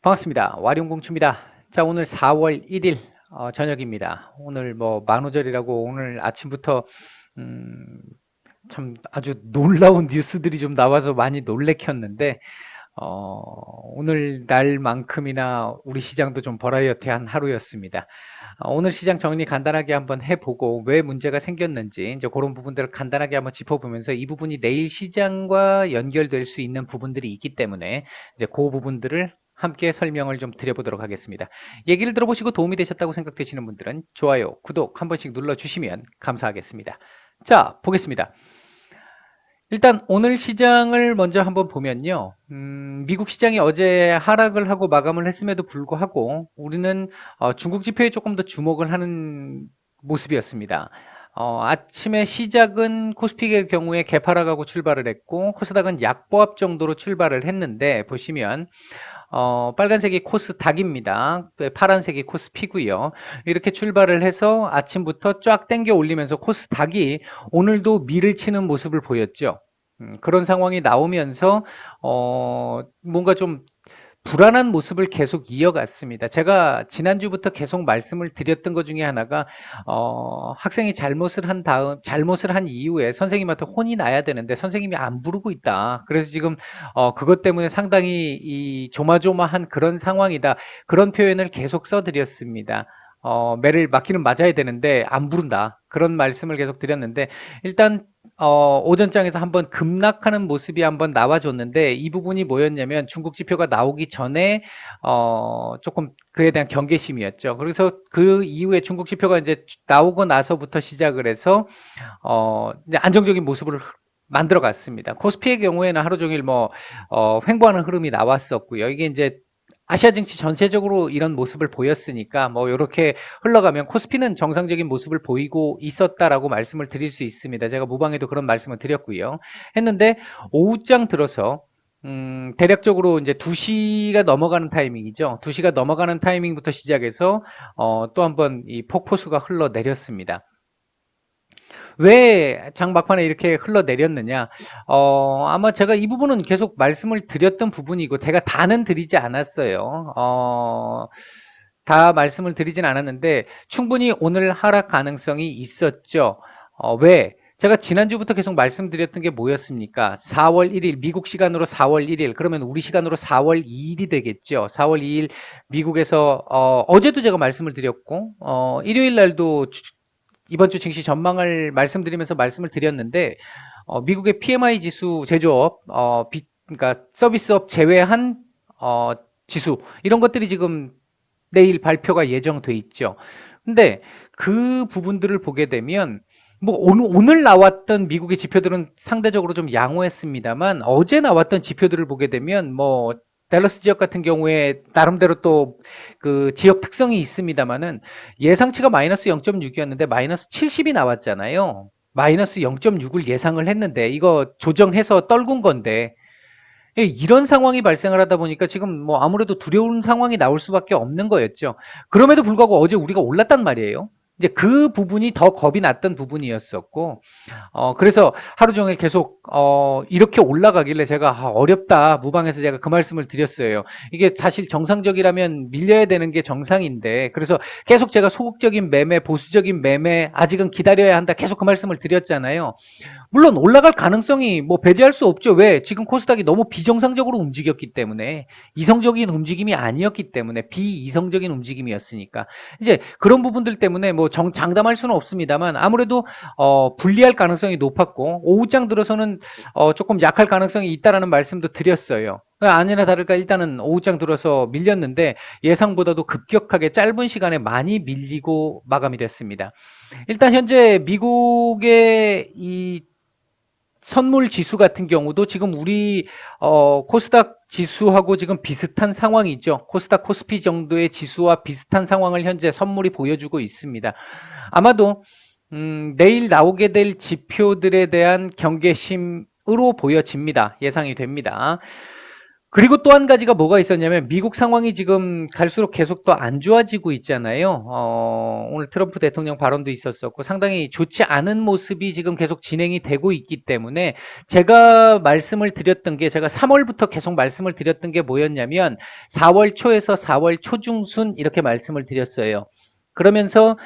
반갑습니다. 와룡공추입니다. 자, 오늘 4월 1일 저녁입니다. 오늘 뭐 만우절이라고 오늘 아침부터 음, 참 아주 놀라운 뉴스들이 좀 나와서 많이 놀래켰는데 오늘 날만큼이나 우리 시장도 좀 버라이어티한 하루였습니다. 오늘 시장 정리 간단하게 한번 해보고 왜 문제가 생겼는지 이제 그런 부분들을 간단하게 한번 짚어보면서 이 부분이 내일 시장과 연결될 수 있는 부분들이 있기 때문에 이제 그 부분들을 함께 설명을 좀 드려보도록 하겠습니다. 얘기를 들어보시고 도움이 되셨다고 생각되시는 분들은 좋아요, 구독 한 번씩 눌러주시면 감사하겠습니다. 자, 보겠습니다. 일단 오늘 시장을 먼저 한번 보면요. 미국 시장이 어제 하락을 하고 마감을 했음에도 불구하고 우리는 중국 지표에 조금 더 주목을 하는 모습이었습니다. 아침에 시작은 코스피의 경우에 개파락하고 출발을 했고 코스닥은 약보합 정도로 출발을 했는데 보시면 빨간색이 코스닥입니다. 파란색이 코스피고요. 이렇게 출발을 해서 아침부터 쫙 당겨 올리면서 코스닥이 오늘도 밀을 치는 모습을 보였죠. 그런 상황이 나오면서 뭔가 좀 불안한 모습을 계속 이어갔습니다. 제가 지난주부터 계속 말씀을 드렸던 것 중에 하나가 학생이 잘못을 한 이후에 선생님한테 혼이 나야 되는데 선생님이 안 부르고 있다. 그래서 지금 그것 때문에 상당히 이 조마조마한 그런 상황이다. 그런 표현을 계속 써드렸습니다. 매를 맞기는 맞아야 되는데 안 부른다. 그런 말씀을 계속 드렸는데 일단 오전장에서 한번 급락하는 모습이 한번 나와줬는데 이 부분이 뭐였냐면 중국 지표가 나오기 전에 조금 그에 대한 경계심이었죠. 그래서 그 이후에 중국 지표가 이제 나오고 나서부터 시작을 해서 이제 안정적인 모습을 만들어 갔습니다. 코스피의 경우에는 하루 종일 횡보하는 흐름이 나왔었고요. 이게 이제 아시아 증시 전체적으로 이런 모습을 보였으니까 뭐 이렇게 흘러가면 코스피는 정상적인 모습을 보이고 있었다라고 말씀을 드릴 수 있습니다. 제가 무방에도 그런 말씀을 드렸고요. 했는데 오후장 들어서 대략적으로 이제 2시가 넘어가는 타이밍이죠. 2시가 넘어가는 타이밍부터 시작해서 또 한번 이 폭포수가 흘러내렸습니다. 왜 장막판에 이렇게 흘러내렸느냐? 아마 제가 이 부분은 계속 말씀을 드렸던 부분이고, 제가 다는 드리지 않았어요. 다 말씀을 드리진 않았는데, 충분히 오늘 하락 가능성이 있었죠. 왜? 제가 지난주부터 계속 말씀드렸던 게 뭐였습니까? 4월 1일, 미국 시간으로 4월 1일, 그러면 우리 시간으로 4월 2일이 되겠죠. 4월 2일 미국에서, 어제도 제가 말씀을 드렸고, 일요일 날도 이번 주 증시 전망을 말씀드리면서 말씀을 드렸는데 미국의 PMI 지수 제조업 그러니까 서비스업 제외한 지수 이런 것들이 지금 내일 발표가 예정돼 있죠. 근데 그 부분들을 보게 되면 뭐 오늘 나왔던 미국의 지표들은 상대적으로 좀 양호했습니다만 어제 나왔던 지표들을 보게 되면 뭐 댈러스 지역 같은 경우에 나름대로 또 그 지역 특성이 있습니다만은 예상치가 마이너스 0.6이었는데 마이너스 70이 나왔잖아요. 마이너스 0.6을 예상을 했는데 이거 조정해서 떨군 건데 이런 상황이 발생을 하다 보니까 지금 뭐 아무래도 두려운 상황이 나올 수밖에 없는 거였죠. 그럼에도 불구하고 어제 우리가 올랐단 말이에요. 이제 그 부분이 더 겁이 났던 부분이었었고 그래서 하루 종일 계속 이렇게 올라가길래 제가 어렵다 무방에서 제가 그 말씀을 드렸어요. 이게 사실 정상적이라면 밀려야 되는 게 정상인데 그래서 계속 제가 소극적인 매매, 보수적인 매매 아직은 기다려야 한다 계속 그 말씀을 드렸잖아요. 물론 올라갈 가능성이 뭐 배제할 수 없죠. 왜? 지금 코스닥이 너무 비정상적으로 움직였기 때문에 이성적인 움직임이 아니었기 때문에 비이성적인 움직임이었으니까 이제 그런 부분들 때문에 뭐 장담할 수는 없습니다만 아무래도 불리할 가능성이 높았고 오후장 들어서는 조금 약할 가능성이 있다라는 말씀도 드렸어요. 아니나 다를까 일단은 오후장 들어서 밀렸는데 예상보다도 급격하게 짧은 시간에 많이 밀리고 마감이 됐습니다. 일단 현재 미국의 이 선물 지수 같은 경우도 지금 우리 코스닥 지수하고 지금 비슷한 상황이죠. 코스닥 코스피 정도의 지수와 비슷한 상황을 현재 선물이 보여주고 있습니다. 아마도 내일 나오게 될 지표들에 대한 경계심으로 보여집니다. 예상이 됩니다. 그리고 또 한 가지가 뭐가 있었냐면 미국 상황이 지금 갈수록 계속 더 안 좋아지고 있잖아요. 오늘 트럼프 대통령 발언도 있었었고 상당히 좋지 않은 모습이 지금 계속 진행이 되고 있기 때문에 제가 말씀을 드렸던 게 제가 3월부터 계속 말씀을 드렸던 게 뭐였냐면 4월 초에서 4월 초중순 이렇게 말씀을 드렸어요. 그러면서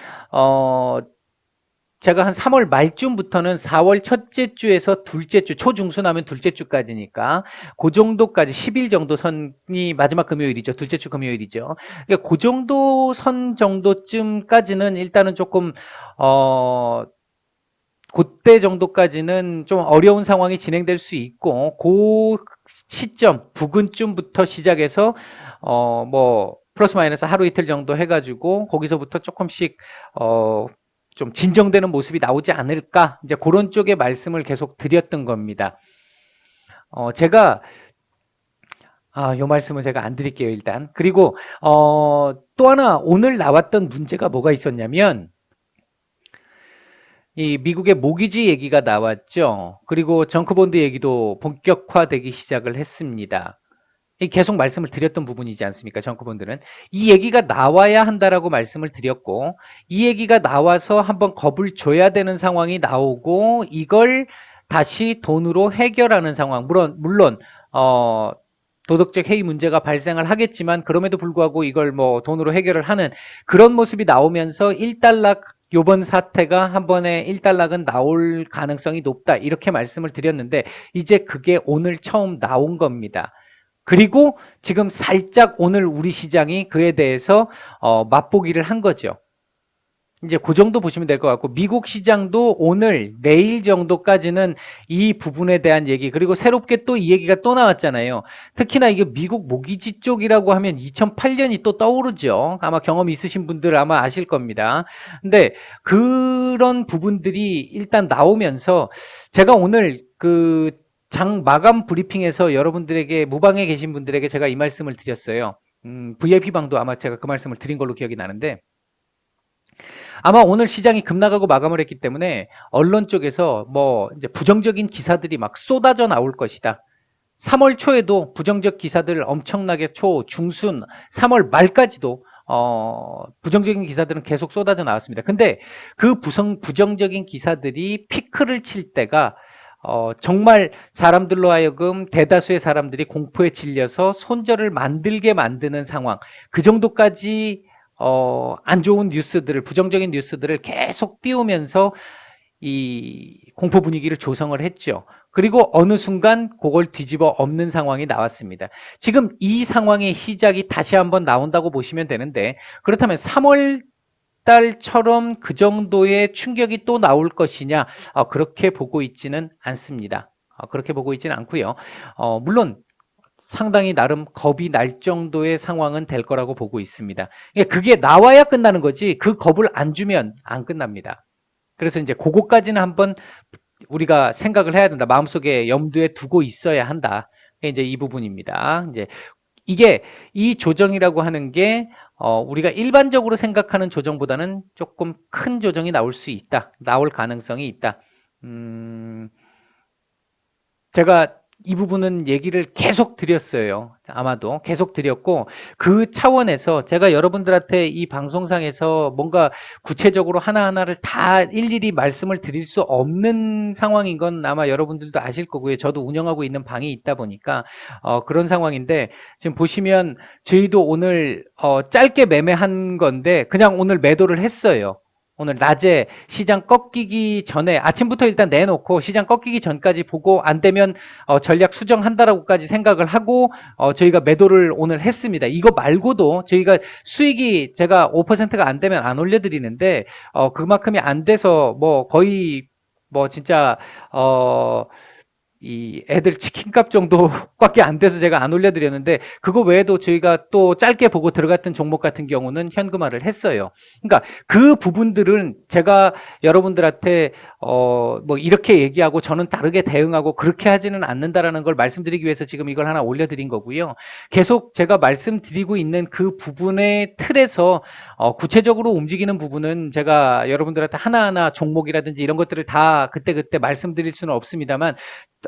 제가 한 3월 말쯤부터는 4월 첫째 주에서 둘째 주, 초중순하면 둘째 주까지니까 그 정도까지 10일 정도 선이 마지막 금요일이죠. 둘째 주 금요일이죠. 그러니까 그 정도 선 정도쯤까지는 일단은 조금 그때 정도까지는 좀 어려운 상황이 진행될 수 있고 그 시점 부근쯤부터 시작해서 뭐 플러스 마이너스 하루 이틀 정도 해가지고 거기서부터 조금씩 좀 진정되는 모습이 나오지 않을까 이제 그런 쪽의 말씀을 계속 드렸던 겁니다. 제가 요 말씀은 제가 안 드릴게요 일단. 그리고 또 하나 오늘 나왔던 문제가 뭐가 있었냐면 이 미국의 모기지 얘기가 나왔죠. 그리고 정크본드 얘기도 본격화되기 시작을 했습니다. 계속 말씀을 드렸던 부분이지 않습니까? 정크본드는. 이 얘기가 나와야 한다라고 말씀을 드렸고 이 얘기가 나와서 한번 겁을 줘야 되는 상황이 나오고 이걸 다시 돈으로 해결하는 상황. 물론 도덕적 해이 문제가 발생을 하겠지만 그럼에도 불구하고 이걸 뭐 돈으로 해결을 하는 그런 모습이 나오면서 1달러 요번 사태가 한 번에 1달러는 나올 가능성이 높다 이렇게 말씀을 드렸는데 이제 그게 오늘 처음 나온 겁니다. 그리고 지금 살짝 오늘 우리 시장이 그에 대해서 맛보기를 한 거죠. 이제 그 정도 보시면 될 것 같고 미국 시장도 오늘 내일 정도까지는 이 부분에 대한 얘기 그리고 새롭게 또 이 얘기가 또 나왔잖아요. 특히나 이게 미국 모기지 쪽이라고 하면 2008년이 또 떠오르죠. 아마 경험 있으신 분들 아마 아실 겁니다. 근데 그런 부분들이 일단 나오면서 제가 오늘 그 장 마감 브리핑에서 여러분들에게 무방에 계신 분들에게 제가 이 말씀을 드렸어요. VIP 방도 아마 제가 그 말씀을 드린 걸로 기억이 나는데 아마 오늘 시장이 급락하고 마감을 했기 때문에 언론 쪽에서 뭐 이제 부정적인 기사들이 막 쏟아져 나올 것이다. 3월 초에도 부정적 기사들 엄청나게 중순 3월 말까지도 부정적인 기사들은 계속 쏟아져 나왔습니다. 근데 그 부정적인 기사들이 피크를 칠 때가 정말 사람들로 하여금 대다수의 사람들이 공포에 질려서 손절을 만들게 만드는 상황. 그 정도까지 안 좋은 뉴스들을 부정적인 뉴스들을 계속 띄우면서 이 공포 분위기를 조성을 했죠. 그리고 어느 순간 그걸 뒤집어 엎는 상황이 나왔습니다. 지금 이 상황의 시작이 다시 한번 나온다고 보시면 되는데 그렇다면 3월 달처럼 그 정도의 충격이 또 나올 것이냐 그렇게 보고 있지는 않습니다. 그렇게 보고 있지는 않고요. 물론 상당히 나름 겁이 날 정도의 상황은 될 거라고 보고 있습니다. 그게 나와야 끝나는 거지 그 겁을 안 주면 안 끝납니다. 그래서 이제 그거까지는 한번 우리가 생각을 해야 된다. 마음속에 염두에 두고 있어야 한다. 이제 이 부분입니다. 이제 이게 이 조정이라고 하는 게 우리가 일반적으로 생각하는 조정보다는 조금 큰 조정이 나올 수 있다. 나올 가능성이 있다. 제가 이 부분은 얘기를 계속 드렸어요. 아마도 계속 드렸고 그 차원에서 제가 여러분들한테 이 방송상에서 뭔가 구체적으로 하나하나를 다 일일이 말씀을 드릴 수 없는 상황인 건 아마 여러분들도 아실 거고요. 저도 운영하고 있는 방이 있다 보니까 그런 상황인데 지금 보시면 저희도 오늘 짧게 매매한 건데 그냥 오늘 매도를 했어요. 오늘 낮에 시장 꺾이기 전에 아침부터 일단 내놓고 시장 꺾이기 전까지 보고 안 되면 전략 수정한다라고까지 생각을 하고 저희가 매도를 오늘 했습니다. 이거 말고도 저희가 수익이 제가 5%가 안 되면 안 올려드리는데 그만큼이 안 돼서 뭐 거의 뭐 진짜 이 애들 치킨값 정도밖에 안 돼서 제가 안 올려드렸는데 그거 외에도 저희가 또 짧게 보고 들어갔던 종목 같은 경우는 현금화를 했어요. 그러니까 그 부분들은 제가 여러분들한테 뭐 이렇게 얘기하고 저는 다르게 대응하고 그렇게 하지는 않는다라는 걸 말씀드리기 위해서 지금 이걸 하나 올려드린 거고요. 계속 제가 말씀드리고 있는 그 부분의 틀에서 구체적으로 움직이는 부분은 제가 여러분들한테 하나하나 종목이라든지 이런 것들을 다 그때그때 말씀드릴 수는 없습니다만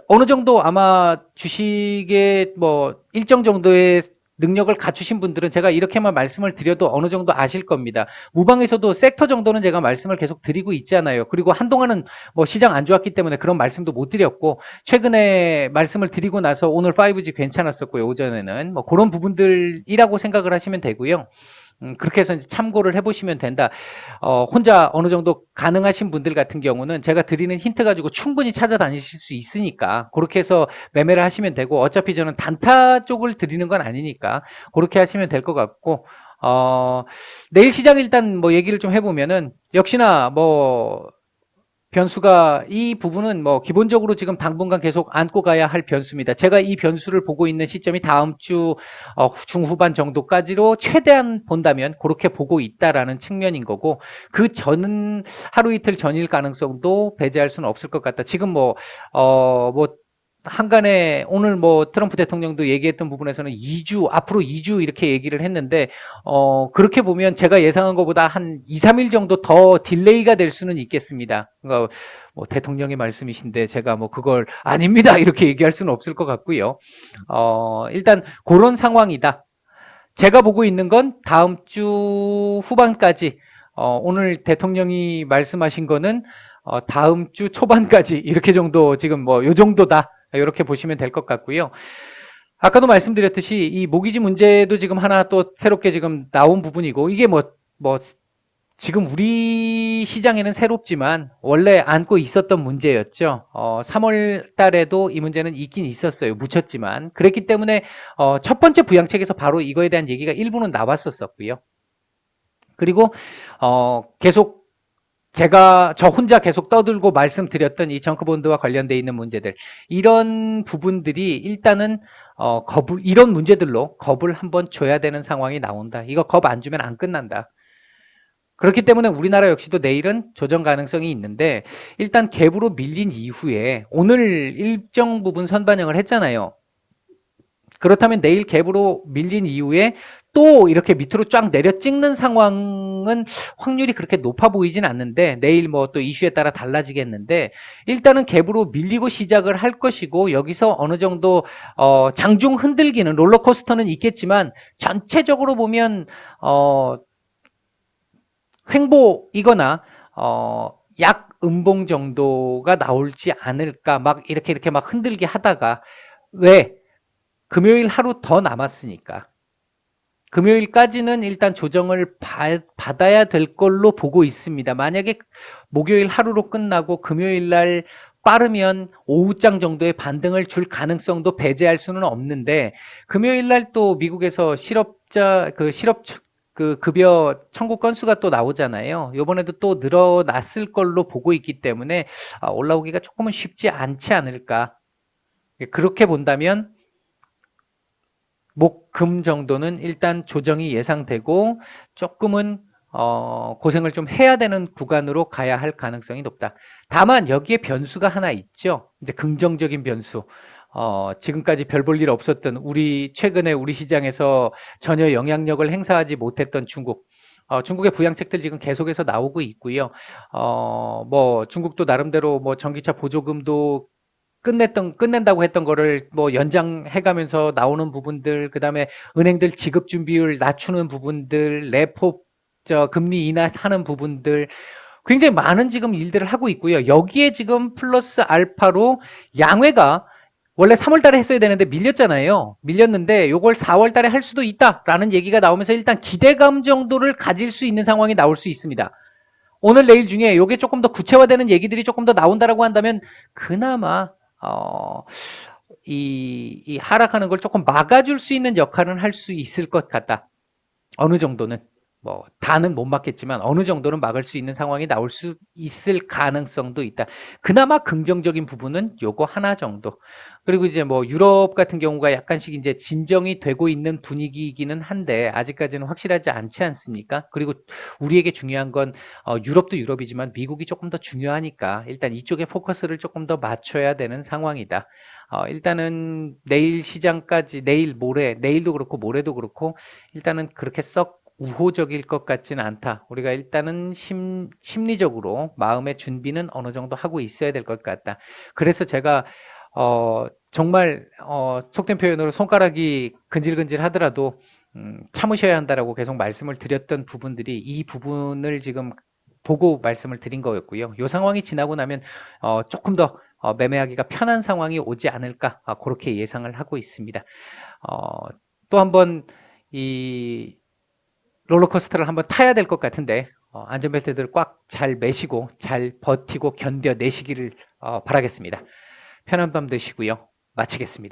어느 정도 아마 주식에 뭐 일정 정도의 능력을 갖추신 분들은 제가 이렇게만 말씀을 드려도 어느 정도 아실 겁니다. 무방에서도 섹터 정도는 제가 말씀을 계속 드리고 있잖아요. 그리고 한동안은 뭐 시장 안 좋았기 때문에 그런 말씀도 못 드렸고, 최근에 말씀을 드리고 나서 오늘 5G 괜찮았었고요. 오전에는 뭐 그런 부분들이라고 생각을 하시면 되고요. 그렇게 해서 이제 참고를 해보시면 된다. 혼자 어느 정도 가능하신 분들 같은 경우는 제가 드리는 힌트 가지고 충분히 찾아다니실 수 있으니까 그렇게 해서 매매를 하시면 되고, 어차피 저는 단타 쪽을 드리는 건 아니니까 그렇게 하시면 될 것 같고, 내일 시장 일단 뭐 얘기를 좀 해보면은 역시나 뭐 변수가, 이 부분은 뭐 기본적으로 지금 당분간 계속 안고 가야 할 변수입니다. 제가 이 변수를 보고 있는 시점이 다음 주 중후반 정도까지로 최대한 본다면 그렇게 보고 있다라는 측면인 거고, 그 전은 하루 이틀 전일 가능성도 배제할 수는 없을 것 같다. 지금 뭐 한간에 오늘 뭐 트럼프 대통령도 얘기했던 부분에서는 2주, 앞으로 2주 이렇게 얘기를 했는데, 그렇게 보면 제가 예상한 것보다 한 2, 3일 정도 더 딜레이가 될 수는 있겠습니다. 그러니까 뭐 대통령의 말씀이신데 제가 뭐 그걸 아닙니다 이렇게 얘기할 수는 없을 것 같고요. 일단 그런 상황이다. 제가 보고 있는 건 다음 주 후반까지, 오늘 대통령이 말씀하신 거는 다음 주 초반까지 이렇게 정도, 지금 뭐 요 정도다. 이렇게 보시면 될 것 같고요. 아까도 말씀드렸듯이 이 모기지 문제도 지금 하나 또 새롭게 지금 나온 부분이고, 이게 뭐 지금 우리 시장에는 새롭지만 원래 안고 있었던 문제였죠. 3월 달에도 이 문제는 있긴 있었어요. 묻혔지만. 그랬기 때문에 첫 번째 부양책에서 바로 이거에 대한 얘기가 일부는 나왔었고요. 그리고 계속 저 혼자 계속 떠들고 말씀드렸던 이 정크본드와 관련돼 있는 문제들, 이런 부분들이 일단은 이런 문제들로 겁을 한번 줘야 되는 상황이 나온다. 이거 겁 안 주면 안 끝난다. 그렇기 때문에 우리나라 역시도 내일은 조정 가능성이 있는데, 일단 갭으로 밀린 이후에 오늘 일정 부분 선반영을 했잖아요. 그렇다면 내일 갭으로 밀린 이후에 또 이렇게 밑으로 쫙 내려 찍는 상황은 확률이 그렇게 높아 보이진 않는데, 내일 뭐 또 이슈에 따라 달라지겠는데, 일단은 갭으로 밀리고 시작을 할 것이고, 여기서 어느 정도 장중 흔들기는, 롤러코스터는 있겠지만 전체적으로 보면 횡보이거나 약 음봉 정도가 나올지 않을까, 막 이렇게 막 흔들게 하다가, 왜? 금요일 하루 더 남았으니까. 금요일까지는 일단 조정을 받아야 될 걸로 보고 있습니다. 만약에 목요일 하루로 끝나고 금요일 날 빠르면 오후장 정도의 반등을 줄 가능성도 배제할 수는 없는데, 금요일 날 또 미국에서 실업 급여 청구 건수가 또 나오잖아요. 이번에도 또 늘어났을 걸로 보고 있기 때문에 올라오기가 조금은 쉽지 않지 않을까. 그렇게 본다면 목, 금 정도는 일단 조정이 예상되고, 조금은 고생을 좀 해야 되는 구간으로 가야 할 가능성이 높다. 다만 여기에 변수가 하나 있죠. 이제 긍정적인 변수. 지금까지 별 볼 일 없었던, 최근에 우리 시장에서 전혀 영향력을 행사하지 못했던 중국. 중국의 부양책들 지금 계속해서 나오고 있고요. 뭐 중국도 나름대로 뭐 전기차 보조금도 끝낸다고 했던 거를 뭐 연장해가면서 나오는 부분들, 그 다음에 은행들 지급 준비율 낮추는 부분들, 레포 금리 인하하는 부분들, 굉장히 많은 지금 일들을 하고 있고요. 여기에 지금 플러스 알파로 양회가 원래 3월 달에 했어야 되는데 밀렸잖아요. 밀렸는데 요걸 4월 달에 할 수도 있다라는 얘기가 나오면서 일단 기대감 정도를 가질 수 있는 상황이 나올 수 있습니다. 오늘 내일 중에 요게 조금 더 구체화되는 얘기들이 조금 더 나온다라고 한다면 그나마 이 하락하는 걸 조금 막아줄 수 있는 역할은 할 수 있을 것 같다. 어느 정도는. 뭐 다는 못 막겠지만 어느 정도는 막을 수 있는 상황이 나올 수 있을 가능성도 있다. 그나마 긍정적인 부분은 요거 하나 정도. 그리고 이제 뭐 유럽 같은 경우가 약간씩 이제 진정이 되고 있는 분위기이기는 한데 아직까지는 확실하지 않지 않습니까? 그리고 우리에게 중요한 건 유럽도 유럽이지만 미국이 조금 더 중요하니까 일단 이쪽에 포커스를 조금 더 맞춰야 되는 상황이다. 일단은 내일 시장까지, 내일도 그렇고 모레도 그렇고 일단은 그렇게 썩 우호적일 것 같지는 않다. 우리가 일단은 심리적으로 마음의 준비는 어느 정도 하고 있어야 될 것 같다. 그래서 제가 정말 속된 표현으로 손가락이 근질근질하더라도 참으셔야 한다라고 계속 말씀을 드렸던 부분들이 이 부분을 지금 보고 말씀을 드린 거였고요. 요 상황이 지나고 나면 조금 더 매매하기가 편한 상황이 오지 않을까 그렇게 예상을 하고 있습니다. 또 한번 이 롤러코스터를 한번 타야 될 것 같은데 안전벨트들 꽉 잘 매시고 잘 버티고 견뎌내시기를 바라겠습니다. 편한 밤 되시고요. 마치겠습니다.